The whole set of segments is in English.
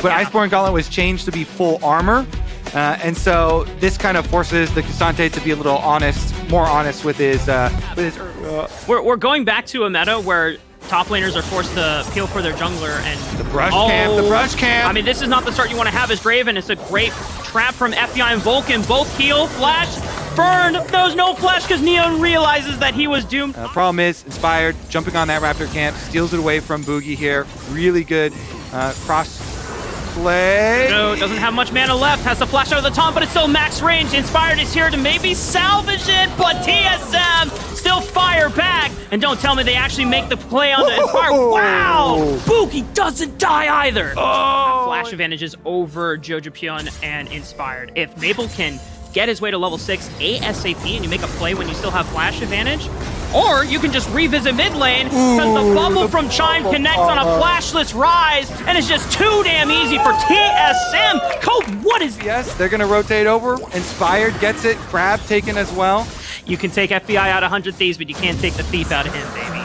but Iceborne Gauntlet was changed to be full armor. And so this kind of forces the Cassante to be a little more honest with his We're going back to a meta where top laners are forced to peel for their jungler, and the brush camp. I mean, this is not the start you want to have as Draven. It's a great trap from FBI and Vulcan. Both heal, flash, burn. There's no flash because Neon realizes that he was doomed. Problem is, Inspired jumping on that Raptor camp, steals it away from Boogie here. Really good cross play. No, doesn't have much mana left. Has to flash out of the taunt, but it's still max range. Inspired is here to maybe salvage it, but TSM still fire back. And don't tell me they actually make the play on the Inspired. Wow! Boogie doesn't die either. Flash advantages over Jojo Pion and Inspired. If Maple can get his way to level 6 ASAP and you make a play when you still have flash advantage, or you can just revisit mid lane because the bubble from Chime connects on a flashless rise, and it's just too damn easy for TSM. Code, what is this? Yes, they're going to rotate over. Inspired gets it. Grab taken as well. You can take FBI out of 100 Thieves, but you can't take the Thief out of him, baby.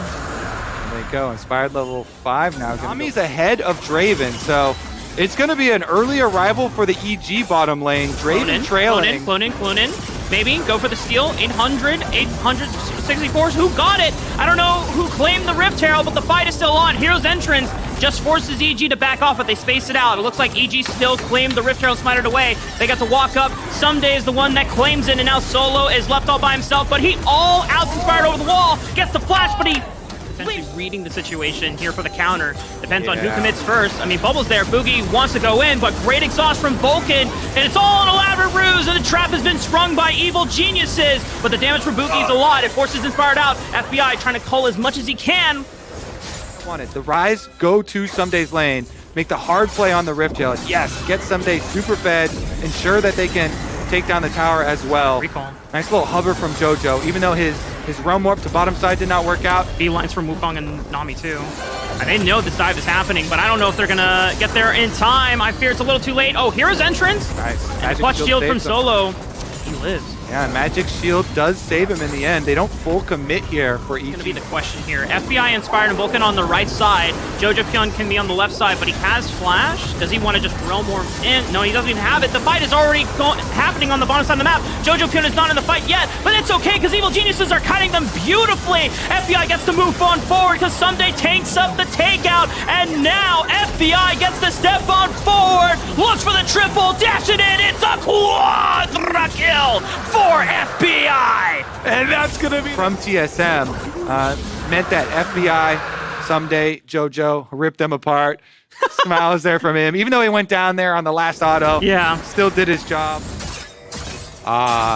There you go. Inspired level 5 now. Tommy's ahead of Draven, so it's going to be an early arrival for the EG bottom lane. Draven trailing. Clone in. Maybe go for the steal. 864s. Who got it? I don't know who claimed the Rift Herald, but the fight is still on. Hero's entrance just forces EG to back off, but they space it out. It looks like EG still claimed the Rift Herald, smitered away. They got to walk up. Someday is the one that claims it, and now Solo is left all by himself, but he all Inspired over the wall. Gets the flash, but he potentially reading the situation here for the counter. Depends on who commits first. I mean, Bubble's there. Boogie wants to go in, but great exhaust from Vulcan, and it's all an elaborate ruse, and the trap has been sprung by evil geniuses. But the damage from Boogie is a lot. It forces Inspired out. FBI trying to cull as much as he can. The Rise go to Someday's lane, make the hard play on the Rift Herald. Yes, get Someday super fed, ensure that they can take down the tower as well. Recall. Nice little hover from Jojo, even though his realm warp to bottom side did not work out. B-lines from Wukong and Nami too. I didn't know this dive is happening, but I don't know if they're gonna get there in time. I fear it's a little too late. Oh, here's entrance. Nice. And clutch shield from Solo. He lives. Yeah, Magic Shield does save him in the end. They don't full commit here for EG. That's gonna be the question here. FBI, Inspired, and Vulcan on the right side. Jojo Pion can be on the left side, but he has flash. Does he want to just realm warp in? No, he doesn't even have it. The fight is already happening on the bottom side of the map. Jojo Pion is not in the fight yet, but it's okay because evil geniuses are cutting them beautifully. FBI gets to move on forward because Someday tanks up the takeout, and now FBI gets to step on forward. Looks for the triple, dashing in. It's a quadra kill for FBI! And that's gonna be from TSM. Meant that FBI someday, Jojo, ripped them apart. Smiles there from him. Even though he went down there on the last auto, still did his job.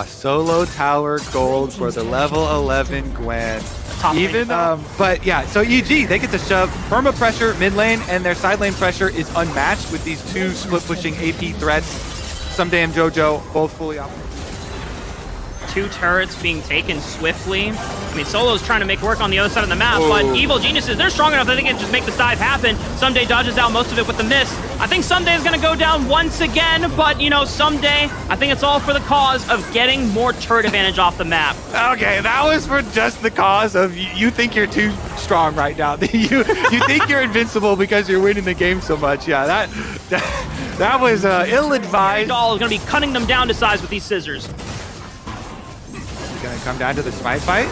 Solo tower gold for the level 11 Gwen. But yeah, so EG, they get to shove perma pressure mid lane, and their side lane pressure is unmatched with these two split pushing AP threats. Someday and Jojo both fully up. Two turrets being taken swiftly. I mean, Solo's trying to make work on the other side of the map, but evil geniuses, they're strong enough that they can just make this dive happen. Someday dodges out most of it with the miss. I think Someday is going to go down once again, but, you know, Someday, I think it's all for the cause of getting more turret advantage off the map. Okay, that was for just the cause of you think you're too strong right now. you think you're invincible because you're winning the game so much. Yeah, that was ill-advised. Doll is going to be cutting them down to size with these scissors. Gonna come down to the smite fight.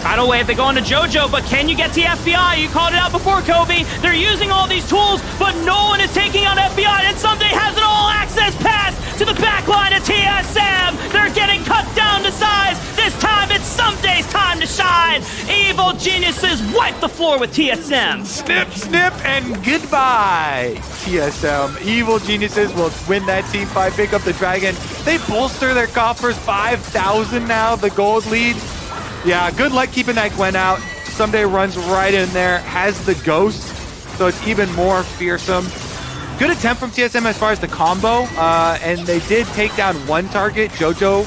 Tidal wave, they go into Jojo, but can you get to FBI? You called it out before, Kobe. They're using all these tools, but no one is taking out FBI, and Someday has an all-access pass to the back line of TSM. They're getting cut down to size. This time, it's Someday's time to shine. Evil geniuses wipe the floor with TSM. Snip, snip, and goodbye, TSM. Evil geniuses will win that team fight, pick up the dragon. They bolster their coffers, 5,000 now, the gold lead. Yeah, good luck keeping that Gwen out. Someday runs right in there, has the ghost, so it's even more fearsome. Good attempt from TSM as far as the combo, and they did take down one target, Jojo.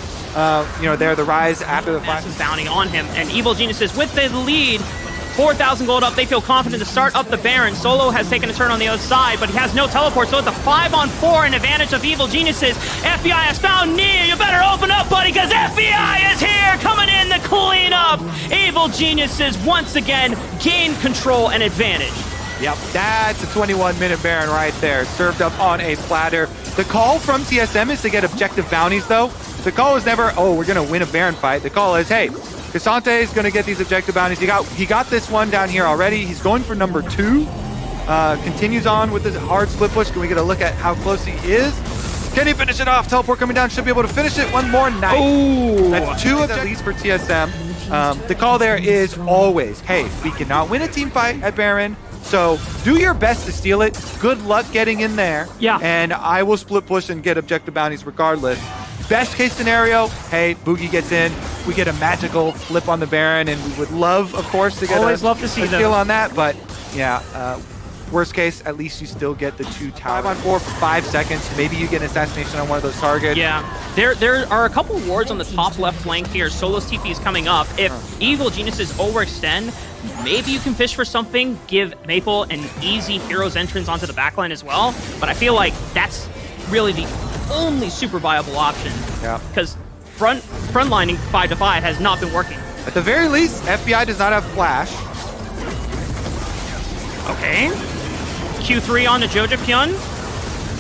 They're the Rise after the flash. Massive bounty on him, and Evil Geniuses with the lead. 4,000 gold up, they feel confident to start up the Baron. Solo has taken a turn on the other side, but he has no teleport, so it's a 5-on-4 in advantage of Evil Geniuses. FBI has found Nia, you better open up, buddy, because FBI is here, coming in to clean up. Evil Geniuses once again gain control and advantage. Yep, that's a 21-minute Baron right there, served up on a platter. The call from TSM is to get objective bounties, though. The call is never, oh, we're going to win a Baron fight. The call is, hey, Cassante is going to get these objective bounties. He got this one down here already. He's going for number 2. Continues on with this hard split push. Can we get a look at how close he is? Can he finish it off? Teleport coming down, should be able to finish it. One more night. Oh, that's 2 at least for TSM. The call there is always, hey, we cannot win a team fight at Baron, so do your best to steal it. Good luck getting in there. Yeah. And I will split push and get objective bounties regardless. Best case scenario, hey, Boogie gets in. We get a magical flip on the Baron, and we would love, of course, to get a steal on that. But yeah, worst case, at least you still get the 2 towers. 5-on-4 for 5 seconds. Maybe you get an assassination on one of those targets. Yeah, there are a couple wards on the top left flank here. Solo's TP is coming up. If Evil Geniuses overextend, maybe you can fish for something, give Maple an easy Hero's entrance onto the backline as well. But I feel like that's really the only super viable option. Yeah. Because frontlining 5-5 has not been working. At the very least, FBI does not have flash. Okay. Q3 onto Jojo Pyun.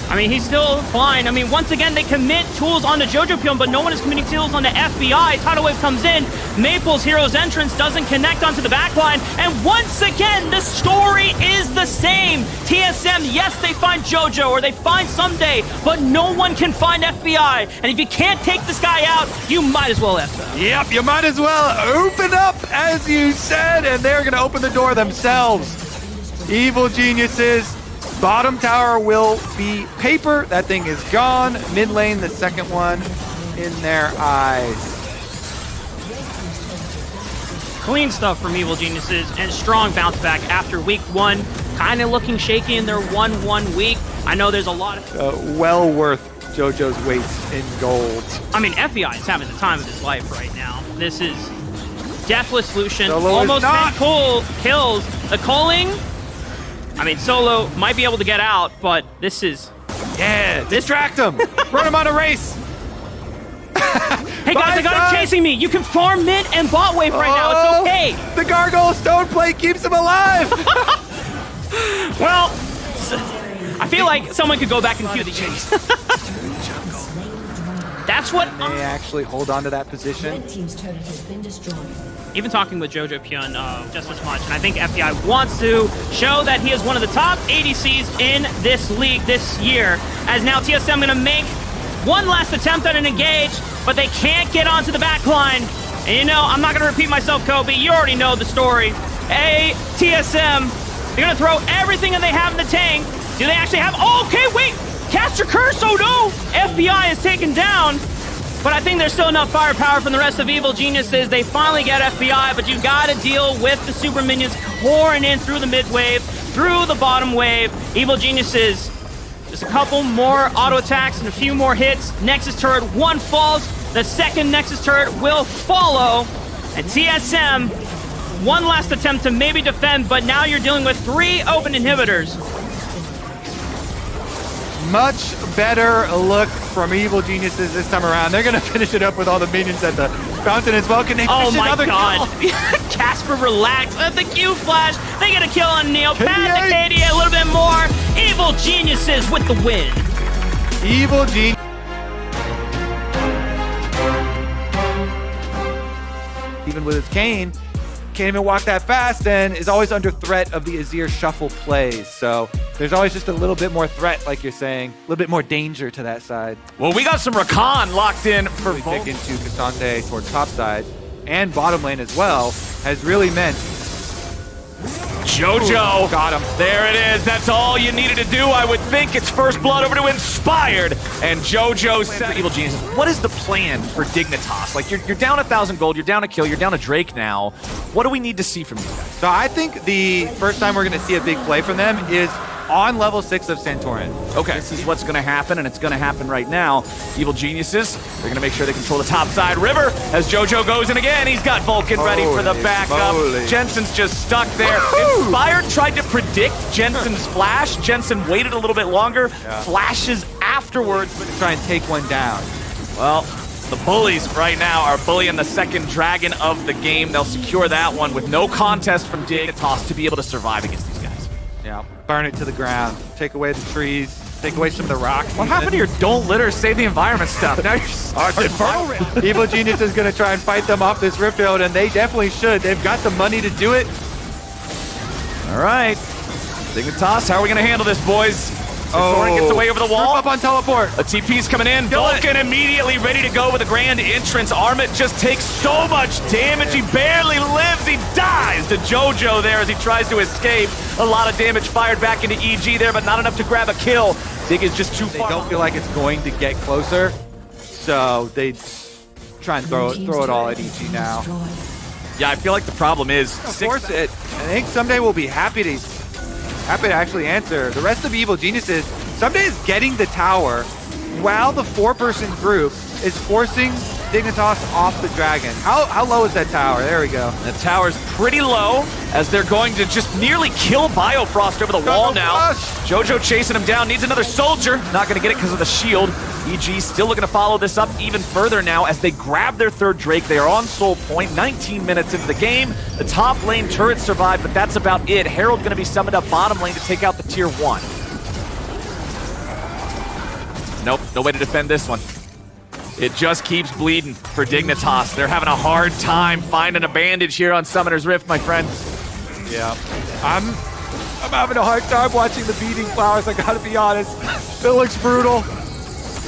I mean, he's still fine. I mean, once again, they commit tools onto Jojo Pyun, but no one is committing tools onto FBI. Tidal Wave comes in. Maple's Hero's entrance doesn't connect onto the backline. And once again, the story is the same. TSM, yes, they find Jojo, or they find Someday, but no one can find FBI. And if you can't take this guy out, you might as well F them. Yep, you might as well open up, as you said, and they're going to open the door themselves. Evil Geniuses. Bottom tower will be paper. That thing is gone. Mid lane, the second one in their eyes. Clean stuff from Evil Geniuses and strong bounce back after week 1. Kind of looking shaky in their 1-1 week. I know there's a lot of... well worth JoJo's weight in gold. I mean, FBI is having the time of his life right now. This is Deathless Lucian. Solo almost 10 kills. The calling... I mean, Solo might be able to get out, but this is... Yeah, distract him. Run him on a race. Hey guys, I got him chasing me. You can farm mid and bot wave right now. It's okay. The Gargoyle Stone Plate keeps him alive. Well, I feel like someone could go back and cue the chase. That's what... They actually hold on to that position. Red team's turret has been destroyed. Even talking with Jojo Pyun just as much, and I think FBI wants to show that he is one of the top ADCs in this league this year, as now TSM going to make one last attempt at an engage, but they can't get onto the back line. And you know, I'm not going to repeat myself, Kobe. You already know the story. Hey, TSM, they're going to throw everything that they have in the tank. Do they actually have... Oh, okay, wait! Caster Curse, oh no! FBI is taken down. But I think there's still enough firepower from the rest of Evil Geniuses. They finally get FBI, but you've got to deal with the super minions pouring in through the mid wave, through the bottom wave. Evil Geniuses, just a couple more auto attacks and a few more hits. Nexus turret, 1 falls. The second Nexus turret will follow. And TSM, 1 last attempt to maybe defend, but now you're dealing with 3 open inhibitors. Much better look from Evil Geniuses this time around. They're going to finish it up with all the minions at the fountain as well. Can they finish another kill? Oh my god. Casper relaxed at the Q flash. They get a kill on Neil. Pat the KDA a little bit more. Evil Geniuses with the win. Evil Genius. Even with his cane, can't even walk that fast and is always under threat of the Azir shuffle plays. So there's always just a little bit more threat, like you're saying, a little bit more danger to that side. Well, we got some Rakan locked in for really dig into Cassante toward top side and bottom lane as well has really meant Jojo. Ooh, got him. There it is. That's all you needed to do. I would think it's first blood over to Inspired. And Jojo said, Evil Genius, what is the plan for Dignitas? Like, you're down 1,000 gold, you're down a kill, you're down a Drake now. What do we need to see from you guys? So I think the first time we're going to see a big play from them is on level 6 of Santorin. Okay, this is what's going to happen, and it's going to happen right now. Evil Geniuses, they're going to make sure they control the top side river as Jojo goes in again. He's got Vulcan ready for the backup. Jensen's just stuck there. Inspired tried to predict Jensen's flash. Jensen waited a little bit longer. Flashes afterwards, but try and take one down. Well, the bullies right now are bullying the second dragon of the game. They'll secure that one with no contest from Dignitas to be able to survive against these guys. Yeah, burn it to the ground. Take away the trees. Take away some of the rocks. What happened to your don't litter, save the environment stuff? Now you're just Evil Genius is going to try and fight them off this Rift Road, and they definitely should. They've got the money to do it. All right. Dignitas, how are we going to handle this, boys? Thorin gets away over the wall. Up on teleport. A TP's coming in. Vulcan immediately ready to go with a grand entrance. Armit just takes so much damage. He barely lives. He dies to JoJo there as he tries to escape. A lot of damage fired back into EG there, but not enough to grab a kill. Dig is just too far. They don't feel like it's going to get closer, so they try and throw it all at EG now. Yeah, I feel like the problem is... Force it. I think Someday will be happy to actually answer. The rest of Evil Geniuses, Someday is getting the tower while the 4-person group is forcing Dignitas off the dragon. How low is that tower? There we go. The tower's pretty low as they're going to just nearly kill Biofrost over the wall now. JoJo chasing him down, needs another soldier. Not going to get it because of the shield. EG still looking to follow this up even further now as they grab their third Drake. They are on Soul Point, 19 minutes into the game. The top lane turrets survive, but that's about it. Herald going to be summoned up bottom lane to take out the tier 1. Nope, no way to defend this one. It just keeps bleeding for Dignitas. They're having a hard time finding a bandage here on Summoner's Rift, my friend. Yeah, I'm having a hard time watching the beating flowers, I gotta be honest. It looks brutal.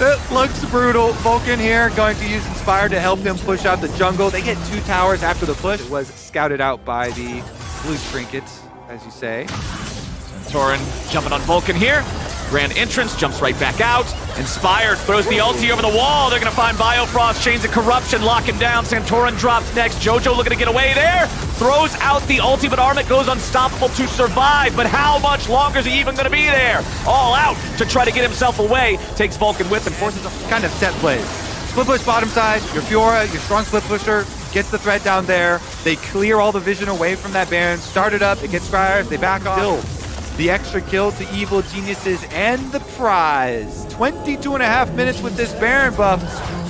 It looks brutal. Vulcan here going to use Inspire to help him push out the jungle. They get 2 towers after the push. It was scouted out by the blue trinkets, as you say. Thorin jumping on Vulcan here. Grand entrance, jumps right back out. Inspired, throws the ulti over the wall. They're going to find Biofrost, Chains of Corruption, locking down. Santorin drops next. JoJo looking to get away there. Throws out the ulti, but Armit goes unstoppable to survive. But how much longer is he even going to be there? All out to try to get himself away. Takes Vulcan with him, forces him. Kind of set plays. Split push bottom side, your Fiora, your strong split pusher, gets the threat down there. They clear all the vision away from that Baron. Start it up, it gets Scryers, they back off. Still, the extra kill to Evil Geniuses and the prize. 22.5 minutes with this Baron buff.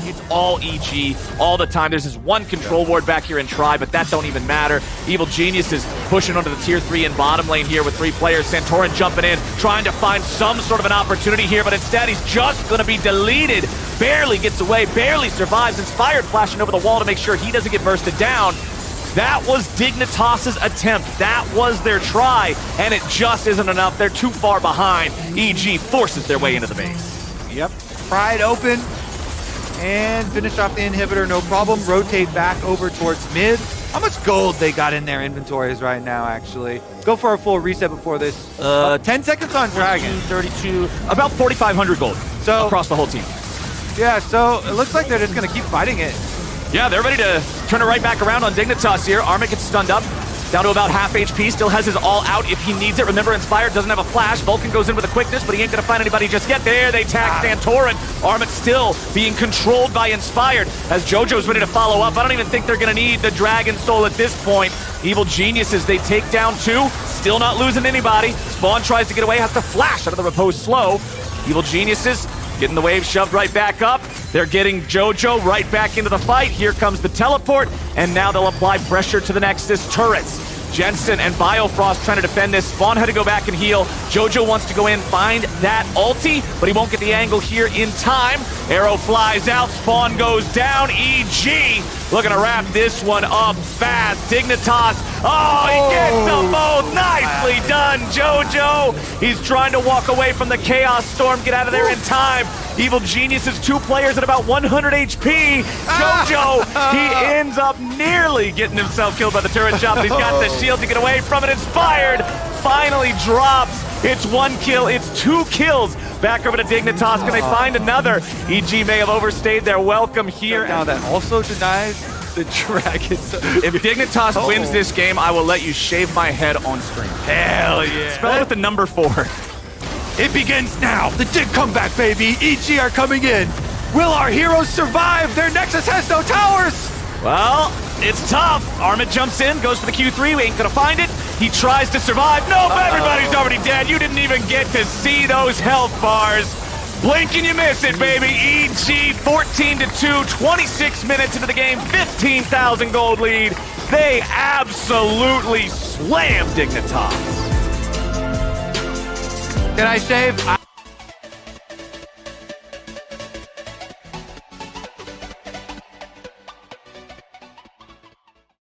It's all EG all the time. There's this one control ward back here in Tri, but that don't even matter. Evil Genius is pushing onto the tier 3 in bottom lane here with 3 players. Santorin jumping in, trying to find some sort of an opportunity here, but instead he's just going to be deleted. Barely gets away, barely survives. Inspired flashing over the wall to make sure he doesn't get bursted down. That was Dignitas' attempt. That was their try, and it just isn't enough. They're too far behind. EG forces their way into the base. Yep. Pride open. And finish off the inhibitor, no problem. Rotate back over towards mid. How much gold they got in their inventories right now, actually? Go for a full reset before this. 10 seconds on Dragon. 32, about 4,500 gold across the whole team. Yeah, so it looks like they're just going to keep fighting it. Yeah, they're ready to turn it right back around on Dignitas here. Armit gets stunned up, down to about half HP, still has his all out if he needs it. Remember, Inspired doesn't have a flash. Vulcan goes in with a quickness, but he ain't gonna find anybody just yet. There, they tag Santorin. Armit still being controlled by Inspired as JoJo's ready to follow up. I don't even think they're gonna need the Dragon Soul at this point. Evil Geniuses, they take down 2, still not losing anybody. Spawn tries to get away, has to flash out of the repose slow. Evil Geniuses getting the wave shoved right back up. They're getting JoJo right back into the fight. Here comes the teleport, and now they'll apply pressure to the Nexus turrets. Jensen and Biofrost trying to defend this. Spawn had to go back and heal. JoJo wants to go in, find that ulti, but he won't get the angle here in time. Arrow flies out, Spawn goes down. EG looking to wrap this one up fast. Dignitas, he gets them both. Nicely done, JoJo. He's trying to walk away from the Chaos Storm, get out of there in time. Evil Genius' 2 players at about 100 HP. JoJo, he ends up nearly getting himself killed by the turret jump. He's got the shield to get away from it. Inspired finally drops. It's 1 kill, it's 2 kills. Back over to Dignitas. Can they find another? EG may have overstayed their welcome here. Now that also denies the Dragon. If Dignitas wins this game, I will let you shave my head on stream. Hell yeah. Spell it with the number 4. It begins now. The Dig comeback, baby. EG are coming in. Will our heroes survive? Their Nexus has no towers. Well, it's tough. Armit jumps in, goes for the Q3. We ain't gonna find it. He tries to survive. Nope, everybody's already dead. You didn't even get to see those health bars. Blink and you miss it, baby. EG 14-2, 26 minutes into the game, 15,000 gold lead. They absolutely slammed Dignitas. Can I save?